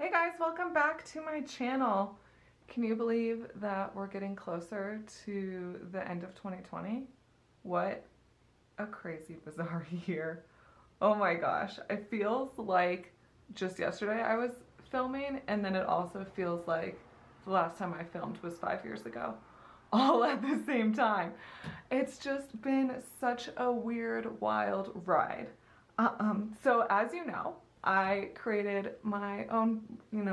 Hey guys, welcome back to my channel. Can you believe that we're getting closer to the end of 2020? What a crazy, bizarre year. Oh my gosh, it feels like just yesterday I was filming, and then it also feels like the last time I filmed was 5 years ago, all at the same time. It's just been such a weird, wild ride. So as you know, I created my own,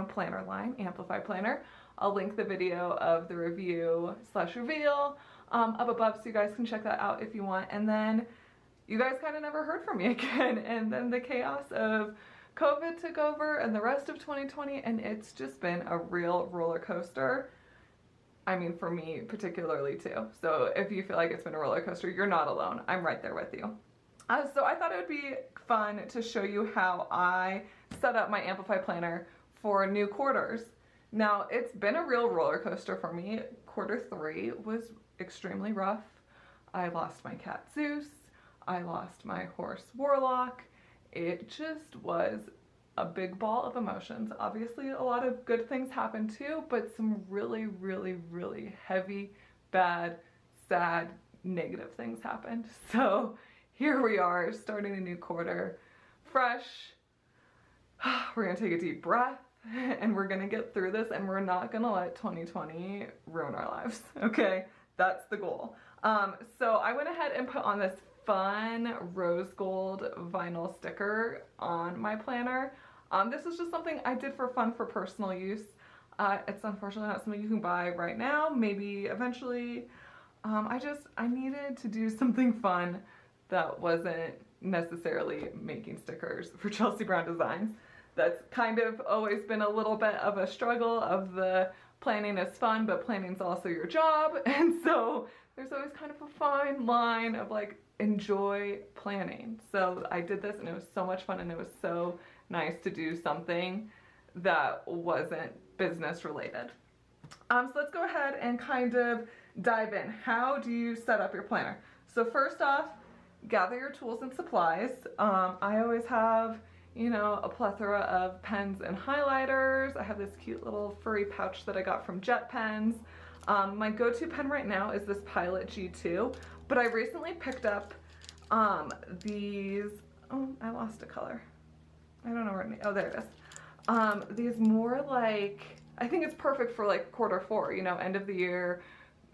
planner line, Amplify Planner. I'll link the video of the review / reveal up above so you guys can check that out if you want. And then you guys kind of never heard from me again. And then the chaos of COVID took over and the rest of 2020, and it's just been a real roller coaster. I mean, for me particularly too. So if you feel like it's been a roller coaster, you're not alone. I'm right there with you. So I thought it would be fun to show you how I set up my Amplify Planner for new quarters. Now, it's been a real roller coaster for me. Quarter 3 was extremely rough. I lost my cat Zeus. I lost my horse Warlock. It just was a big ball of emotions. Obviously, a lot of good things happened too, but some really, really, really heavy, bad, sad, negative things happened. So here we are, starting a new quarter, fresh. We're gonna take a deep breath and we're gonna get through this, and we're not gonna let 2020 ruin our lives, okay? That's the goal. So I went ahead and put on this fun rose gold vinyl sticker on my planner. This is just something I did for fun, for personal use. It's unfortunately not something you can buy right now, maybe eventually. I needed to do something fun that wasn't necessarily making stickers for Chelsea Brown Designs. That's kind of always been a little bit of a struggle of the planning is fun, but planning's also your job. And so there's always kind of a fine line of like, enjoy planning. So I did this and it was so much fun, and it was so nice to do something that wasn't business related. So let's go ahead and kind of dive in. How do you set up your planner? So first off, gather your tools and supplies. I always have, a plethora of pens and highlighters. I have this cute little furry pouch that I got from Jet Pens. My go-to pen right now is this Pilot G2, but I recently picked up these, oh, I lost a color. I don't know where, oh, there it is. These more like, I think it's perfect for like Q4, end of the year,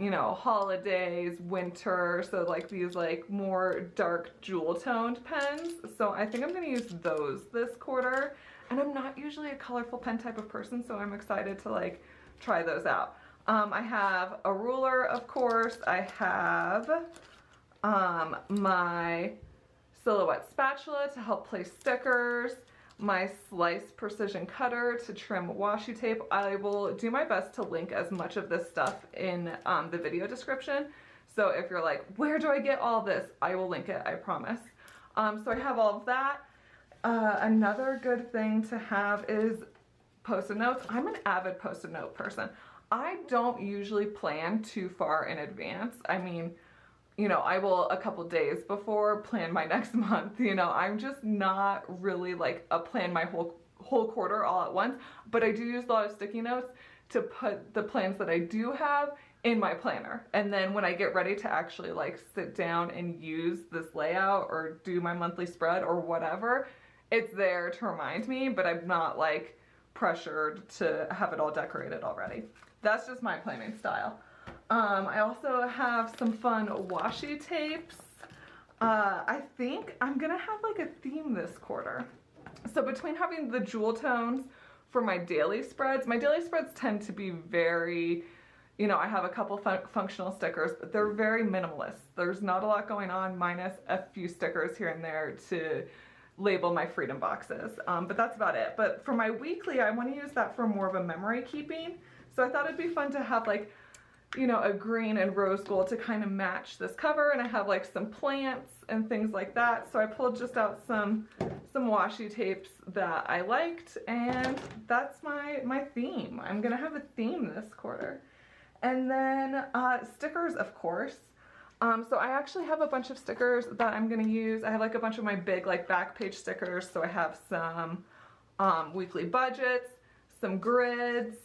holidays, winter, so like these like more dark jewel toned pens. So I think I'm gonna use those this quarter, and I'm not usually a colorful pen type of person, so I'm excited to like try those out. I have a ruler, of course. I have my silhouette spatula to help place stickers, my slice precision cutter to trim washi tape. I will do my best to link as much of this stuff in the video description. So if you're like, where do I get all this? I will link it, I promise. So I have all of that. Another good thing to have is post-it notes. I'm an avid post-it note person. I don't usually plan too far in advance. I mean, I will a couple days before plan my next month. I'm just not really like a plan my whole quarter all at once, but I do use a lot of sticky notes to put the plans that I do have in my planner. And then when I get ready to actually like sit down and use this layout or do my monthly spread or whatever, it's there to remind me, but I'm not like pressured to have it all decorated already. That's just my planning style. I also have some fun washi tapes. I think I'm gonna have like a theme this quarter. So between having the jewel tones for my daily spreads tend to be very, I have a couple functional stickers, but they're very minimalist. There's not a lot going on, minus a few stickers here and there to label my freedom boxes. But that's about it. But for my weekly, I want to use that for more of a memory keeping. So I thought it'd be fun to have like, a green and rose gold to kind of match this cover, and I have like some plants and things like that. So I pulled just out some washi tapes that I liked, and that's my theme. I'm gonna have a theme this quarter. And then stickers, of course. So I actually have a bunch of stickers that I'm gonna use. I have like a bunch of my big like back page stickers. So I have some weekly budgets, some grids.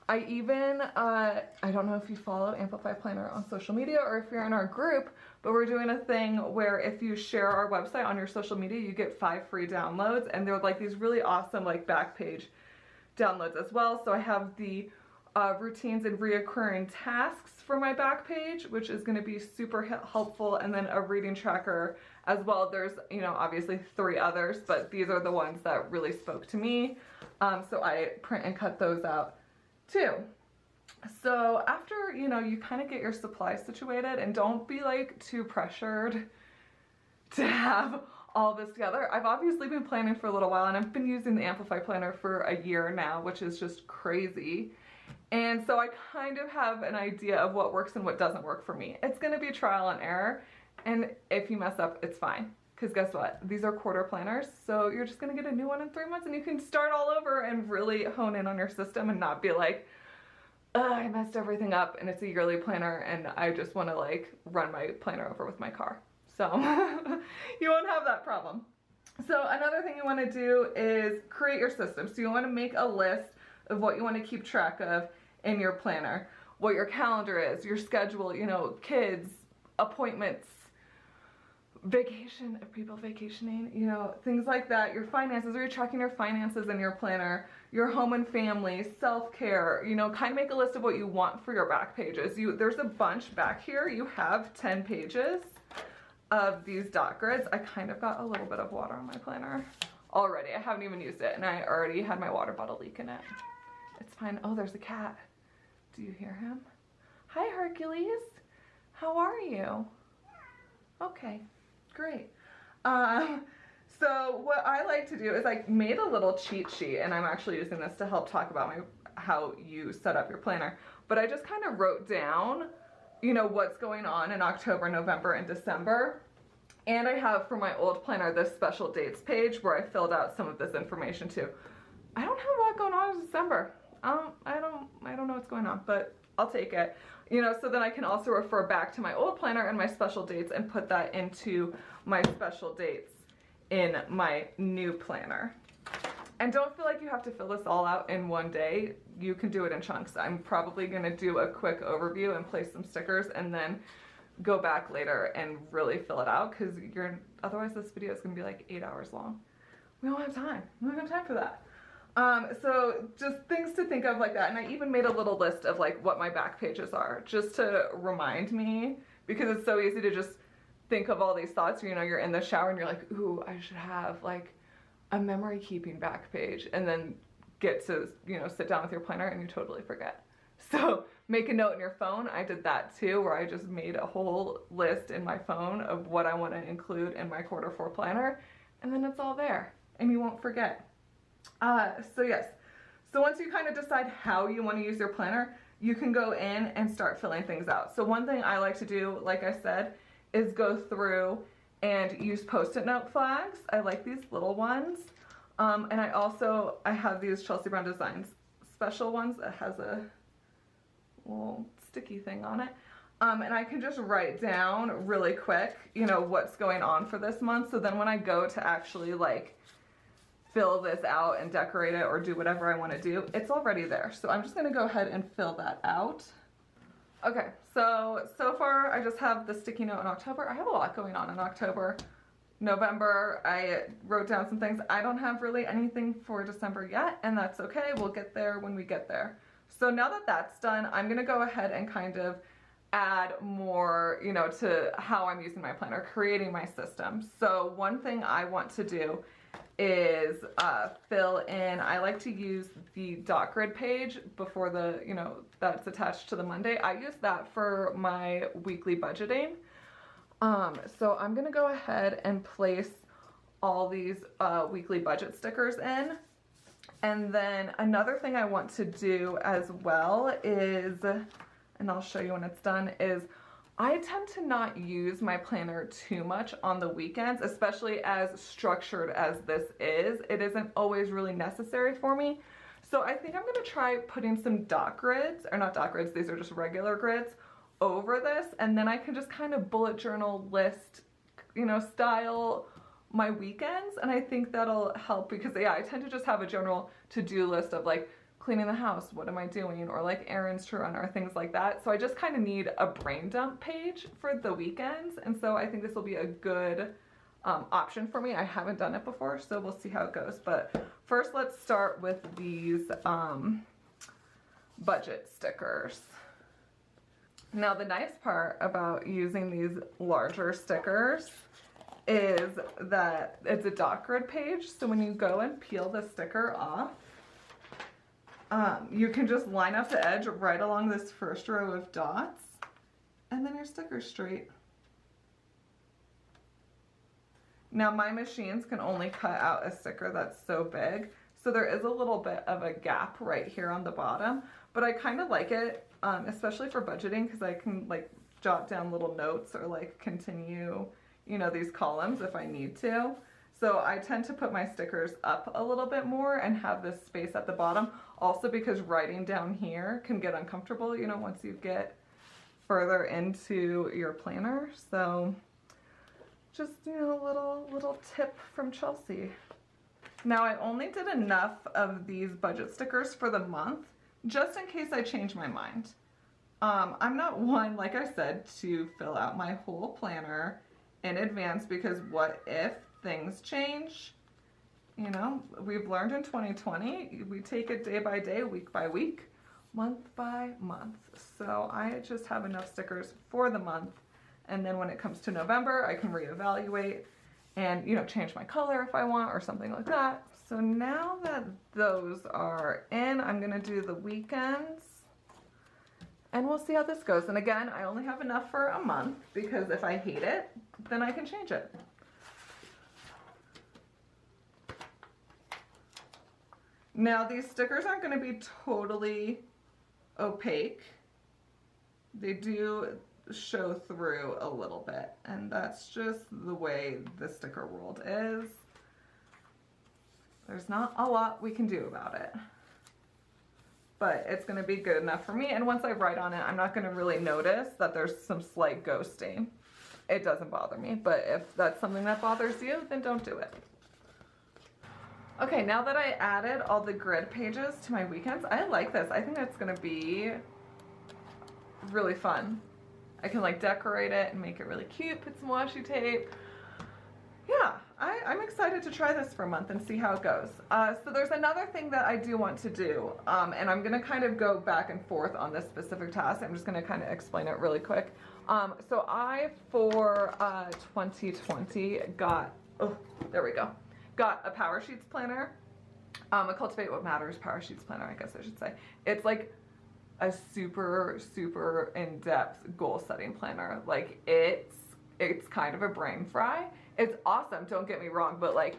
I even, I don't know if you follow Amplify Planner on social media or if you're in our group, but we're doing a thing where if you share our website on your social media, you get 5 free downloads, and they're like these really awesome like back page downloads as well. So I have the routines and reoccurring tasks for my back page, which is going to be super helpful, and then a reading tracker as well. There's, you know, obviously 3 others, but these are the ones that really spoke to me. So I print and cut those out too. So after, you know, you kind of get your supplies situated, and don't be like too pressured to have all this together. I've obviously been planning for a little while, and I've been using the Amplify Planner for a year now, which is just crazy. And so I kind of have an idea of what works and what doesn't work for me. It's going to be trial and error, and if you mess up, it's fine. Because guess what? These are quarter planners, so you're just going to get a new one in 3 months, and you can start all over and really hone in on your system and not be like, I messed everything up and it's a yearly planner and I just want to like run my planner over with my car. So you won't have that problem. So another thing you want to do is create your system. So you want to make a list of what you want to keep track of in your planner, what your calendar is, your schedule, you know, kids, appointments, vacation, if people vacationing, you know, things like that. Your finances, are you tracking your finances in your planner, your home and family, self-care, you know, kind of make a list of what you want for your back pages. There's a bunch back here. You have 10 pages of these dot grids. I kind of got a little bit of water on my planner already. I haven't even used it, and I already had my water bottle leak in it. It's fine. Oh, there's a cat. Do you hear him? Hi, Hercules. How are you? Okay. Great. So what I like to do is I made a little cheat sheet, and I'm actually using this to help talk about how you set up your planner. But I just kind of wrote down, you know, what's going on in October, November, and December. And I have for my old planner this special dates page where I filled out some of this information too. I don't have a lot going on in December. I don't know what's going on, but I'll take it. You know, so then I can also refer back to my old planner and my special dates and put that into my special dates in my new planner. And don't feel like you have to fill this all out in one day. You can do it in chunks. I'm probably going to do a quick overview and place some stickers and then go back later and really fill it out, because otherwise this video is going to be like 8 hours long. We don't have time. We don't have time for that. So just things to think of like that. And I even made a little list of like what my back pages are, just to remind me, because it's so easy to just think of all these thoughts. You know, you're in the shower and you're like, ooh, I should have like a memory keeping back page, and then get to, you know, sit down with your planner and you totally forget. So make a note in your phone. I did that too, where I just made a whole list in my phone of what I want to include in my Q4 planner, and then it's all there and you won't forget. So yes, so once you kind of decide how you want to use your planner, you can go in and start filling things out. So one thing I like to do, like I said, is go through and use Post-it note flags. I like these little ones. And I have these Chelsea Brown Designs special ones that has a little sticky thing on it. And I can just write down really quick, you know, what's going on for this month. So then when I go to actually like fill this out and decorate it or do whatever I want to do, it's already there. So I'm just going to go ahead and fill that out. Okay, so far I just have the sticky note in October. I have a lot going on in October. November, I wrote down some things. I don't have really anything for December yet, and that's okay. We'll get there when we get there. So now that that's done, I'm going to go ahead and kind of add more, you know, to how I'm using my planner, creating my system. So one thing I want to do is fill in, I like to use the dot grid page before the, you know, that's attached to the Monday. I use that for my weekly budgeting. So I'm going to go ahead and place all these weekly budget stickers in. And then another thing I want to do as well is, and I'll show you when it's done, is I tend to not use my planner too much on the weekends, especially as structured as this is. It isn't always really necessary for me. So I think I'm going to try putting some dot grids, or not dot grids, these are just regular grids, over this, and then I can just kind of bullet journal list, you know, style my weekends. And I think that'll help because, yeah, I tend to just have a general to-do list of like cleaning the house, what am I doing? Or like errands to run or things like that. So I just kind of need a brain dump page for the weekends. And so I think this will be a good option for me. I haven't done it before, so we'll see how it goes. But first, let's start with these budget stickers. Now, the nice part about using these larger stickers is that it's a dot grid page. So when you go and peel the sticker off, you can just line up the edge right along this first row of dots, and then your sticker's straight. Now, my machines can only cut out a sticker that's so big, so there is a little bit of a gap right here on the bottom, but I kind of like it, especially for budgeting, because I can like jot down little notes or like continue, you know, these columns if I need to. So I tend to put my stickers up a little bit more and have this space at the bottom, also because writing down here can get uncomfortable, you know, once you get further into your planner. So just, you know, a little tip from Chelsea. Now, I only did enough of these budget stickers for the month, just in case I change my mind. I'm not one, like I said, to fill out my whole planner in advance, because what if things change? You know, we've learned in 2020, we take it day by day, week by week, month by month. So I just have enough stickers for the month. And then when it comes to November, I can reevaluate and, you know, change my color if I want or something like that. So now that those are in, I'm gonna do the weekends and we'll see how this goes. And again, I only have enough for a month, because if I hate it, then I can change it. Now, these stickers aren't gonna be totally opaque. They do show through a little bit, and that's just the way the sticker world is. There's not a lot we can do about it, but it's going to be good enough for me. And once I write on it, I'm not going to really notice that there's some slight ghosting. It doesn't bother me, but if that's something that bothers you, then don't do it. Okay, now that I added all the grid pages to my weekends, I like this. I think it's going to be really fun. I can like decorate it and make it really cute, put some washi tape. Yeah, I'm excited to try this for a month and see how it goes. So there's another thing that I do want to do, and I'm gonna kind of go back and forth on this specific task. I'm just gonna kind of explain it really quick. So I, for 2020, got a Power Sheets planner, a Cultivate What Matters Power Sheets planner, I guess I should say. It's like a super in-depth goal setting planner. Like it's kind of a brain fry. It's awesome, don't get me wrong, but like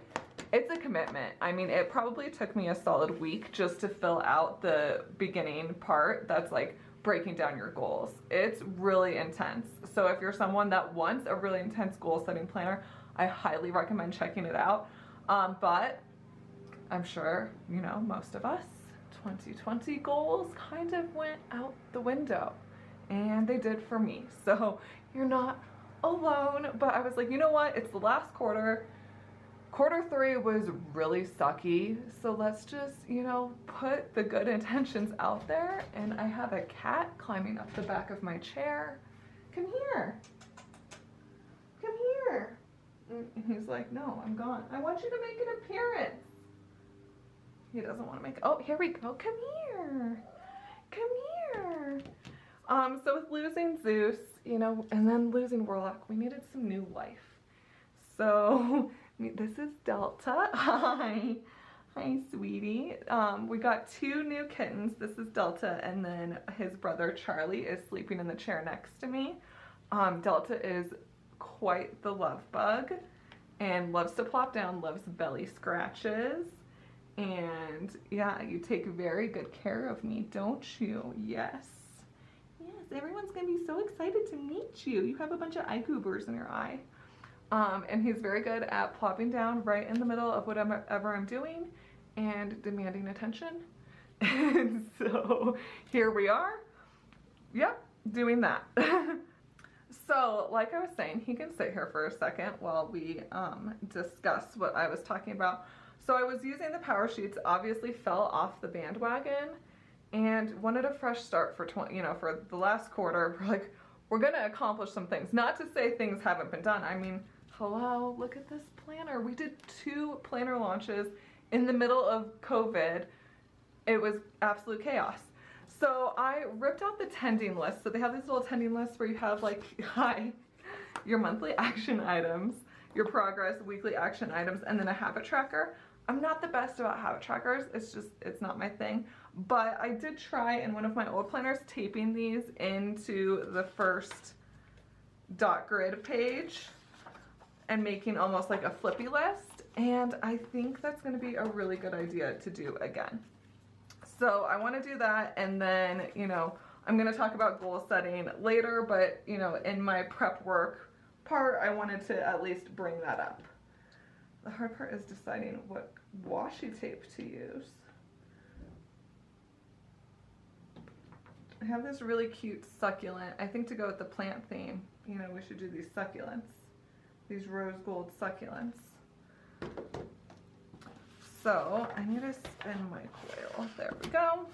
it's a commitment. I mean, it probably took me a solid week just to fill out the beginning part that's like breaking down your goals. It's really intense. So if you're someone that wants a really intense goal setting planner, I highly recommend checking it out. But I'm sure, you know, most of us 2020 goals kind of went out the window, and they did for me. So you're not alone, but I was like, you know what? It's the last quarter. Quarter 3 was really sucky. So let's just, you know, put the good intentions out there. And I have a cat climbing up the back of my chair. Come here. Come here. And he's like, no, I'm gone. I want you to make an appearance. He doesn't want to make, oh, here we go. Come here. Come here. So with losing Zeus, you know, and then losing Warlock, we needed some new life. So this is Delta. Hi. Hi, sweetie. We got 2 new kittens. This is Delta, and then his brother Charlie is sleeping in the chair next to me. Delta is quite the love bug and loves to plop down, loves belly scratches. And yeah, you take very good care of me, don't you? Yes. Yes, everyone's gonna be so excited to meet you. You have a bunch of eye goobers in your eye. And he's very good at plopping down right in the middle of whatever I'm doing and demanding attention. And so here we are. Yep, doing that. So like I was saying, he can sit here for a second while we discuss what I was talking about. So I was using the Power Sheets, obviously fell off the bandwagon, and wanted a fresh start for for the last quarter. We're like, we're gonna accomplish some things. Not to say things haven't been done. I mean, hello, look at this planner. We did 2 planner launches in the middle of COVID. It was absolute chaos. So I ripped out the tending list. So they have these little tending lists where you have like, your monthly action items, your progress, weekly action items, and then a habit tracker. I'm not the best about habit trackers. It's not my thing. But I did try in one of my old planners taping these into the first dot grid page and making almost like a flippy list. And I think that's gonna be a really good idea to do again. So I wanna do that, and then, I'm gonna talk about goal setting later, but in my prep work part, I wanted to at least bring that up. The hard part is deciding what washi tape to use. I have this really cute succulent. I think to go with the plant theme, we should do these succulents. These rose gold succulents. So I need to spin my coil. There we go.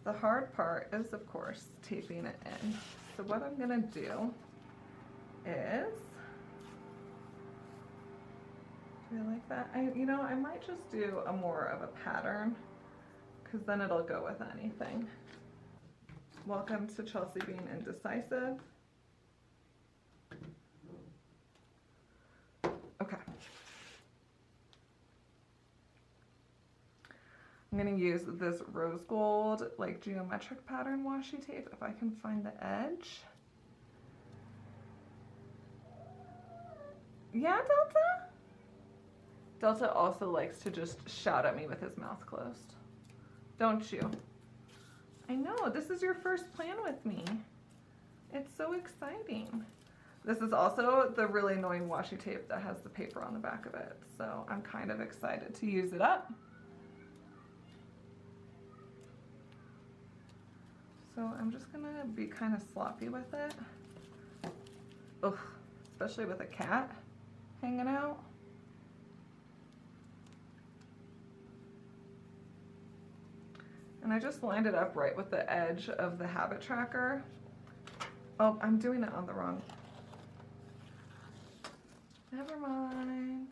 The hard part is, of course, taping it in. So what I'm gonna do is, do I like that? I might just do a more of a pattern, because then it'll go with anything. Welcome to Chelsea being indecisive. Okay. I'm gonna use this rose gold, like geometric pattern washi tape, if I can find the edge. Yeah, Delta? Delta also likes to just shout at me with his mouth closed. Don't you? I know, this is your first plan with me. It's so exciting. This is also the really annoying washi tape that has the paper on the back of it. So I'm kind of excited to use it up. So I'm just gonna be kind of sloppy with it. Ugh, especially with a cat hanging out. And I just lined it up right with the edge of the habit tracker. Oh, I'm doing it on the wrong. Never mind.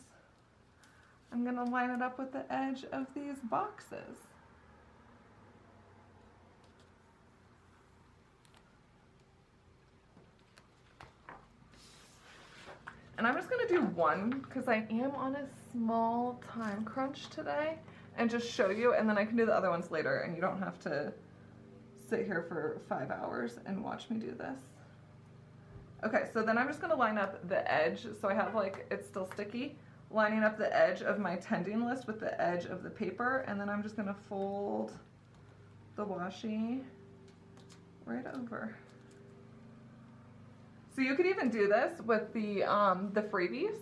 I'm gonna line it up with the edge of these boxes. And I'm just gonna do one because I am on a small time crunch today, and just show you, and then I can do the other ones later and you don't have to sit here for 5 hours and watch me do this. Okay, so then I'm just gonna line up the edge. So I have like, it's still sticky, lining up the edge of my tending list with the edge of the paper, and then I'm just gonna fold the washi right over. So you could even do this with the freebies,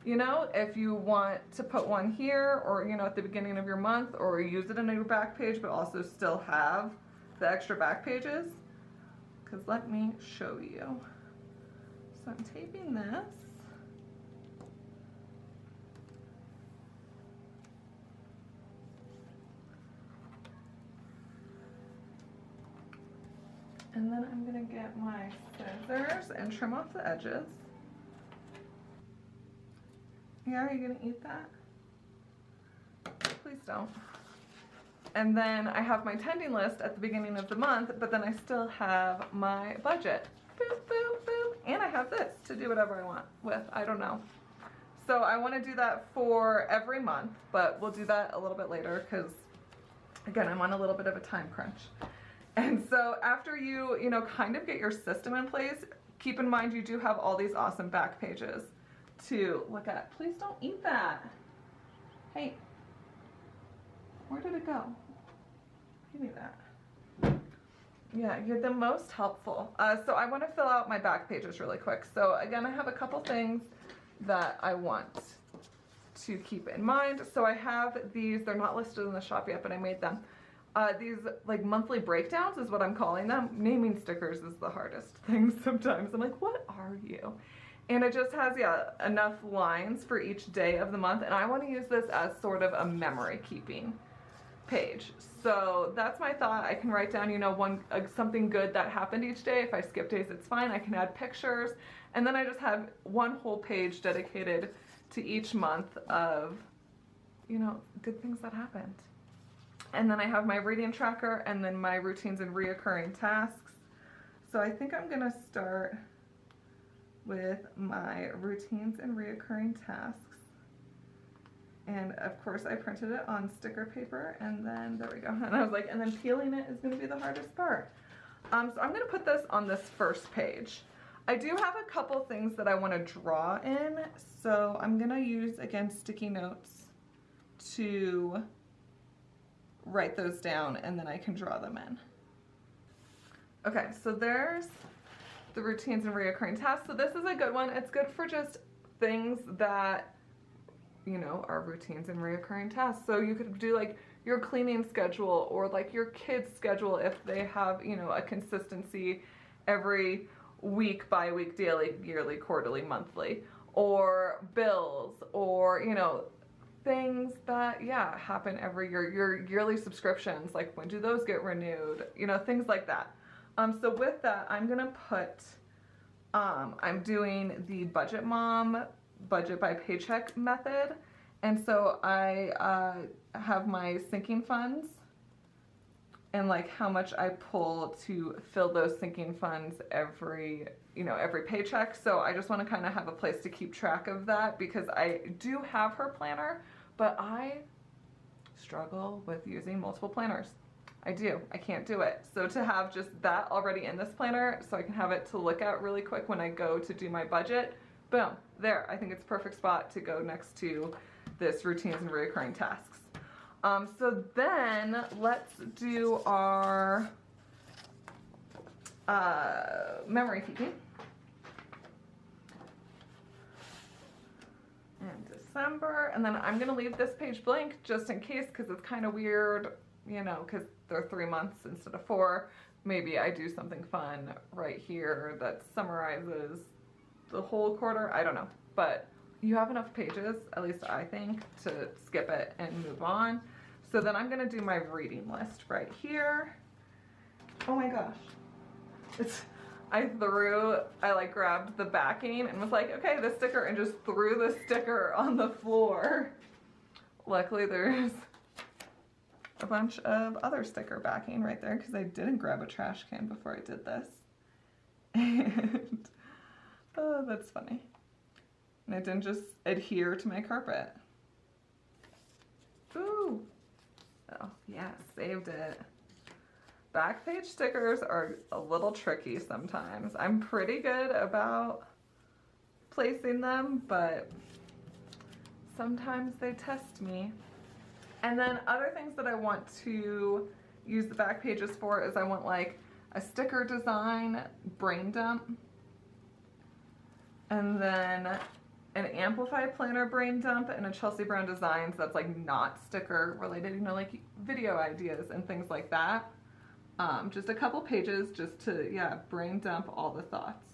if you want to put one here, or at the beginning of your month, or use it in your back page, but also still have the extra back pages. Because let me show you. So I'm taping this. And then I'm gonna get my scissors and trim off the edges. Yeah, are you gonna eat that? Please don't. And then I have my tending list at the beginning of the month, but then I still have my budget. Boop, boop, boop. And I have this to do whatever I want with, I don't know. So I wanna do that for every month, but we'll do that a little bit later because, again, I'm on a little bit of a time crunch. And so after you, kind of get your system in place, keep in mind you do have all these awesome back pages to look at. Please don't eat that. Hey, where did it go? Give me that. Yeah, you're the most helpful. So I want to fill out my back pages really quick. So again, I have a couple things that I want to keep in mind. So I have these, they're not listed in the shop yet, but I made them. These like monthly breakdowns is what I'm calling them. Naming stickers is the hardest thing sometimes. I'm like, what are you? And it just has, yeah, enough lines for each day of the month. And I want to use this as sort of a memory keeping page. So that's my thought. I can write down, you know, something good that happened each day. If I skip days, it's fine. I can add pictures. And then I just have one whole page dedicated to each month of, you know, good things that happened. And then I have my reading tracker and then my routines and reoccurring tasks. So I think I'm going to start with my routines and reoccurring tasks. And of course I printed it on sticker paper, and then there we go. And I was like, and then peeling it is going to be the hardest part. So I'm going to put this on this first page. I do have a couple things that I want to draw in, so I'm going to use, again, sticky notes to write those down, and then I can draw them in. Okay, so there's the routines and reoccurring tasks. So this is a good one. It's good for just things that, you know, are routines and reoccurring tasks. So you could do like your cleaning schedule, or like your kids' schedule if they have, you know, a consistency every week, bi-week, daily, yearly, quarterly, monthly, or bills, or, you know, things that, yeah, happen every year. Your yearly subscriptions, like when do those get renewed? You know, things like that. So with that, I'm gonna put, I'm doing the Budget Mom budget by paycheck method. And so I have my sinking funds and like how much I pull to fill those sinking funds every, you know, every paycheck. So I just want to kind of have a place to keep track of that, because I do have her planner, but I struggle with using multiple planners. I do. I can't do it. So to have just that already in this planner so I can have it to look at really quick when I go to do my budget, boom, there. I think it's a perfect spot to go next to this routines and recurring tasks. So then let's do our memory keeping. In December, and then I'm gonna leave this page blank just in case, because it's kind of weird, you know, because they're 3 months instead of 4. Maybe I do something fun right here that summarizes the whole quarter. I don't know, but you have enough pages, at least I think, to skip it and move on. So then I'm gonna do my reading list right here. Oh my gosh. I like grabbed the backing and was like, okay, the sticker, and just threw the sticker on the floor. Luckily there's a bunch of other sticker backing right there, because I didn't grab a trash can before I did this. And oh, that's funny. And it didn't just adhere to my carpet. Ooh. Oh, yeah, saved it. Back page stickers are a little tricky sometimes. I'm pretty good about placing them, but sometimes they test me. And then other things that I want to use the back pages for is I want like a sticker design brain dump, and then an Amplify Planner brain dump, and a Chelsea Brown Designs that's like not sticker related, you know, like video ideas and things like that. Just a couple pages just to, yeah, brain dump all the thoughts.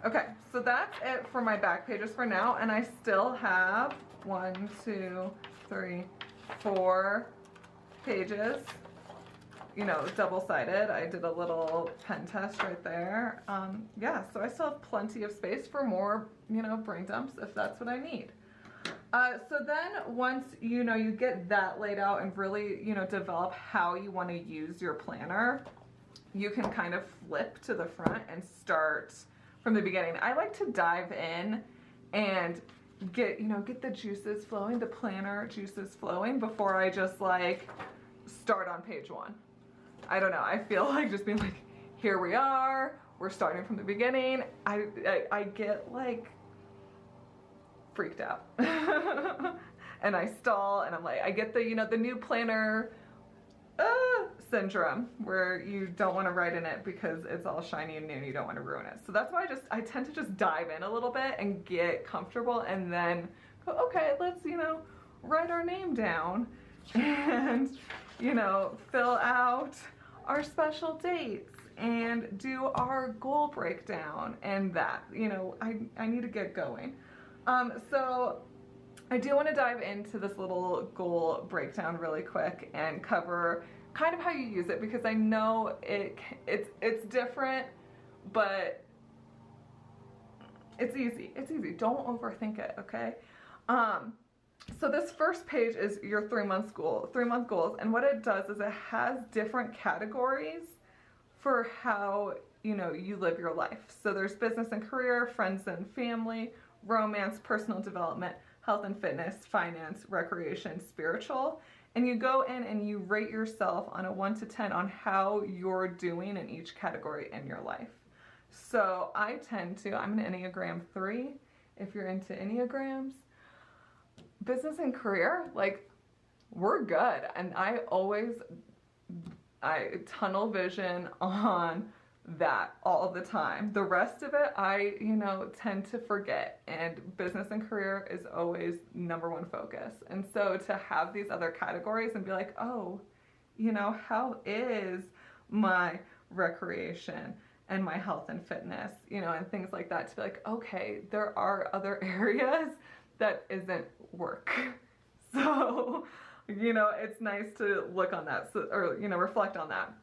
Okay, so that's it for my back pages for now, and I still have 1, 2, 3, 4 pages, you know, double-sided. I did a little pen test right there. Yeah, so I still have plenty of space for more, you know, brain dumps if that's what I need. So then once, you know, you get that laid out and really, you know, develop how you want to use your planner, you can kind of flip to the front and start from the beginning. I like to dive in and get, you know, get the juices flowing, the planner juices flowing before I just like start on page 1. I don't know. I feel like just being like, here we are, we're starting from the beginning. I get like freaked out and I stall, and I'm like, I get the, you know, the new planner syndrome where you don't want to write in it because it's all shiny and new and you don't want to ruin it. So that's why I tend to just dive in a little bit and get comfortable, and then go, okay, let's, you know, write our name down and, you know, fill out our special dates and do our goal breakdown and that, you know, I need to get going. So I do want to dive into this little goal breakdown really quick and cover kind of how you use it, because I know it's different, but it's easy. It's easy. Don't overthink it, okay? So this first page is your 3-month goals, and what it does is it has different categories for how, you know, you live your life. So there's business and career, friends and family, romance, personal development, health and fitness, finance, recreation, spiritual. And you go in and you rate yourself on a 1 to 10 on how you're doing in each category in your life. So I'm an Enneagram 3. If you're into Enneagrams, business and career, like, we're good. And I tunnel vision on that all the time. The rest of it, I, you know, tend to forget, and business and career is always #1 focus. And so to have these other categories and be like, oh, you know, how is my recreation and my health and fitness, you know, and things like that, to be like, okay, there are other areas that isn't work. So, you know, it's nice to look on that, so, or, you know, reflect on that.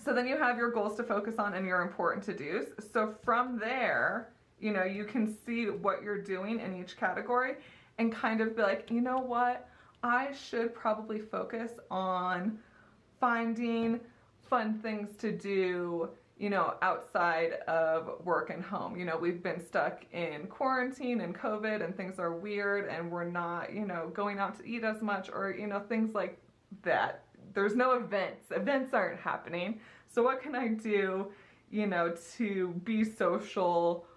So then you have your goals to focus on and your important to-dos. So from there, you know, you can see what you're doing in each category and kind of be like, you know what, I should probably focus on finding fun things to do, you know, outside of work and home. You know, we've been stuck in quarantine and COVID, and things are weird, and we're not, you know, going out to eat as much, or, you know, things like that. There's no events. Events aren't happening. So what can I do, you know, to be social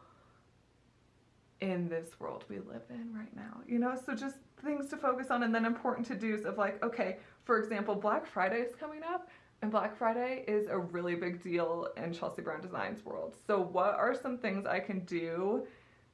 in this world we live in right now? You know, so just things to focus on, and then important to-dos of like, okay, for example, Black Friday is coming up, and Black Friday is a really big deal in Chelsea Brown Designs world. So what are some things I can do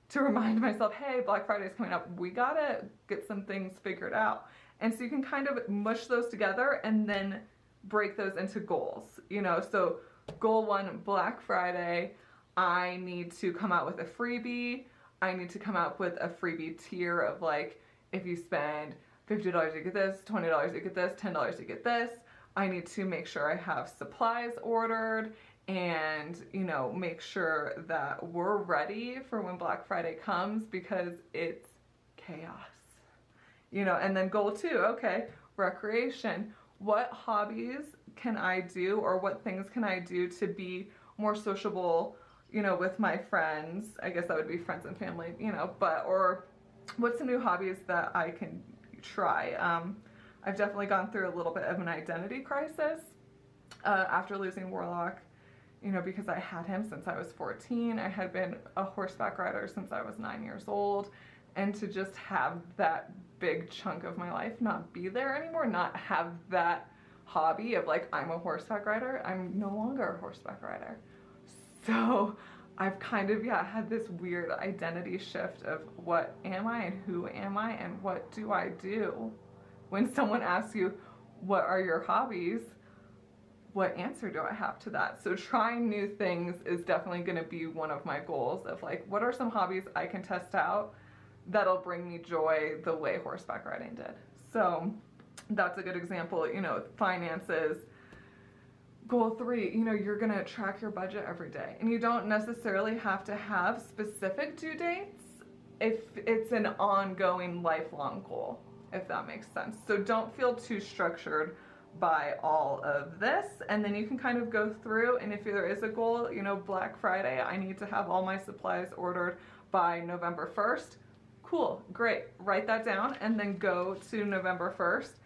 to remind myself, hey, Black Friday is coming up. We gotta get some things figured out. And so you can kind of mush those together and then break those into goals. You know, so goal 1, Black Friday, I need to come out with a freebie. I need to come out with a freebie tier of like, if you spend $50 you get this, $20 you get this, $10 you get this. I need to make sure I have supplies ordered, and, you know, make sure that we're ready for when Black Friday comes, because it's chaos. You know, and then goal 2, okay, recreation. What hobbies can I do, or what things can I do to be more sociable, you know, with my friends? I guess that would be friends and family, you know, but, or what's some new hobbies that I can try? I've definitely gone through a little bit of an identity crisis after losing Warlock, you know, because I had him since I was 14. I had been a horseback rider since I was 9 years old. And to just have that big chunk of my life not be there anymore, not have that hobby of like, I'm a horseback rider, I'm no longer a horseback rider. So I've kind of, had this weird identity shift of what am I and who am I and what do I do? When someone asks you, what are your hobbies? What answer do I have to that? So trying new things is definitely gonna be one of my goals of like, what are some hobbies I can test out that'll bring me joy the way horseback riding did? So that's a good example. You know, finances. Goal 3, you know, you're gonna track your budget every day, and you don't necessarily have to have specific due dates if it's an ongoing lifelong goal, if that makes sense. So don't feel too structured by all of this, and then you can kind of go through, and if there is a goal, you know, Black Friday, I need to have all my supplies ordered by November 1st. Cool, great, write that down, and then go to November 1st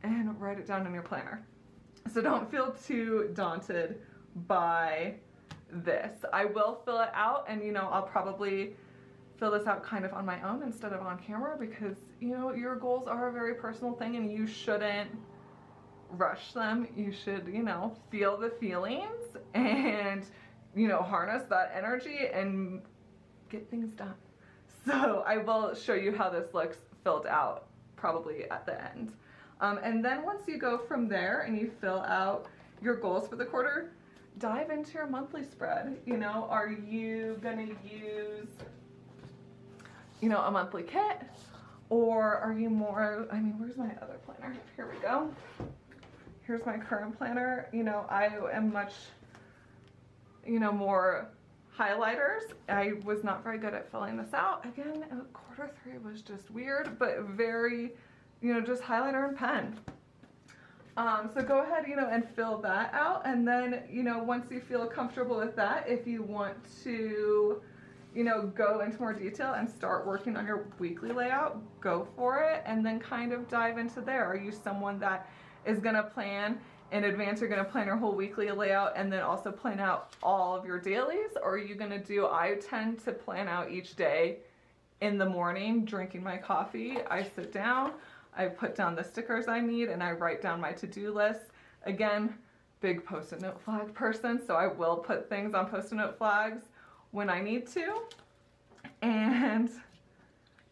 and write it down in your planner. So don't feel too daunted by this. I will fill it out, and, you know, I'll probably fill this out kind of on my own instead of on camera, because, you know, your goals are a very personal thing, and you shouldn't rush them. You should, you know, feel the feelings and, you know, harness that energy and get things done. So I will show you how this looks filled out probably at the end. And then once you go from there and you fill out your goals for the quarter, dive into your monthly spread. You know, are you gonna use, you know, a monthly kit, or are you more, I mean, where's my other planner? Here we go. Here's my current planner. You know, I am much, you know, more highlighters. I was not very good at filling this out. Again, Q3 was just weird, but very, you know, just highlighter and pen. So go ahead, you know, and fill that out. And then, you know, once you feel comfortable with that, if you want to, you know, go into more detail and start working on your weekly layout, go for it, and then kind of dive into there. Are you someone that is gonna plan in advance? You're gonna plan your whole weekly layout and then also plan out all of your dailies? Or are you gonna do, I tend to plan out each day in the morning, drinking my coffee. I sit down, I put down the stickers I need, and I write down my to-do list. Again, big post-it note flag person, so I will put things on post-it note flags when I need to. And,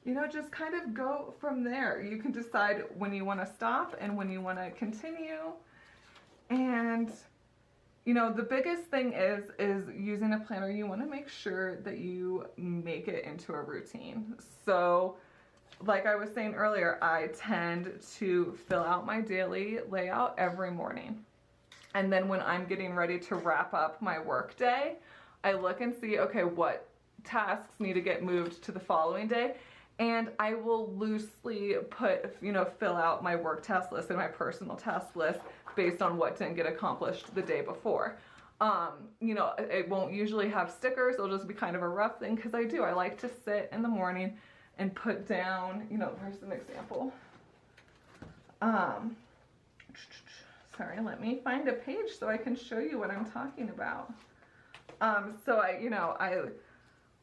you know, just kind of go from there. You can decide when you want to stop and when you want to continue. And, you know, the biggest thing is using a planner, you want to make sure that you make it into a routine. So, like I was saying earlier, I tend to fill out my daily layout every morning. And then when I'm getting ready to wrap up my work day, I look and see, okay, what tasks need to get moved to the following day. And I will loosely put, you know, fill out my work task list and my personal task list based on what didn't get accomplished the day before. You know, it won't usually have stickers. It'll just be kind of a rough thing, because I like to sit in the morning and put down, you know, here's an example. Sorry, let me find a page so I can show you what I'm talking about. So I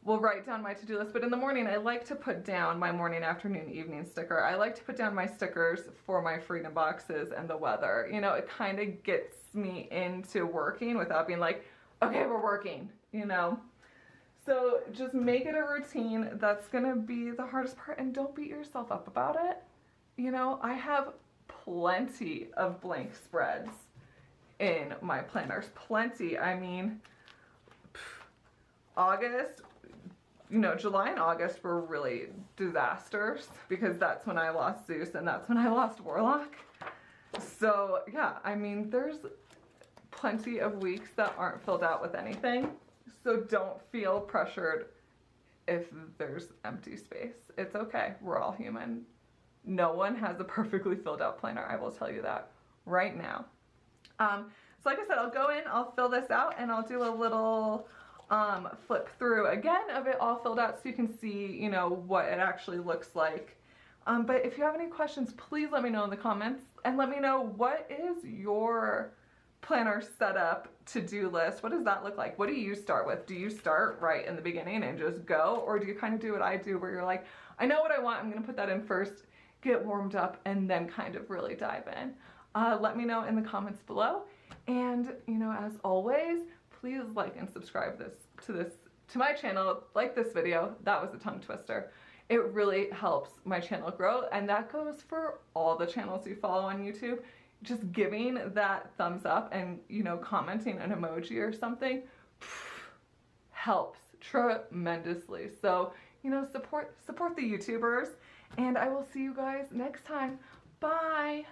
will write down my to-do list, but in the morning I like to put down my morning, afternoon, evening sticker. I like to put down my stickers for my freedom boxes and the weather. You know, it kind of gets me into working without being like, okay, we're working, you know. So just make it a routine. That's gonna be the hardest part, and don't beat yourself up about it. You know, I have plenty of blank spreads in my planners, plenty. I mean, August, you know, July and August were really disasters, because that's when I lost Zeus and that's when I lost Warlock. So yeah, I mean, there's plenty of weeks that aren't filled out with anything. So don't feel pressured if there's empty space. It's okay. We're all human. No one has a perfectly filled out planner. I will tell you that right now. So like I said, I'll go in, I'll fill this out, and I'll do a little flip through again of it all filled out so you can see, you know, what it actually looks like. But if you have any questions, please let me know in the comments, and let me know, what is your planner setup to-do list? What does that look like? What do you start with? Do you start right in the beginning and just go, or do you kind of do what I do, where you're like, I know what I want, I'm gonna put that in first, get warmed up, and then kind of really dive in? Let me know in the comments below, and you know, as always, please like and subscribe to my channel. Like this video. That was a tongue twister. It really helps my channel grow, and that goes for all the channels you follow on YouTube. Just giving that thumbs up and, you know, commenting an emoji or something helps tremendously. So, you know, support the YouTubers, and I will see you guys next time. Bye.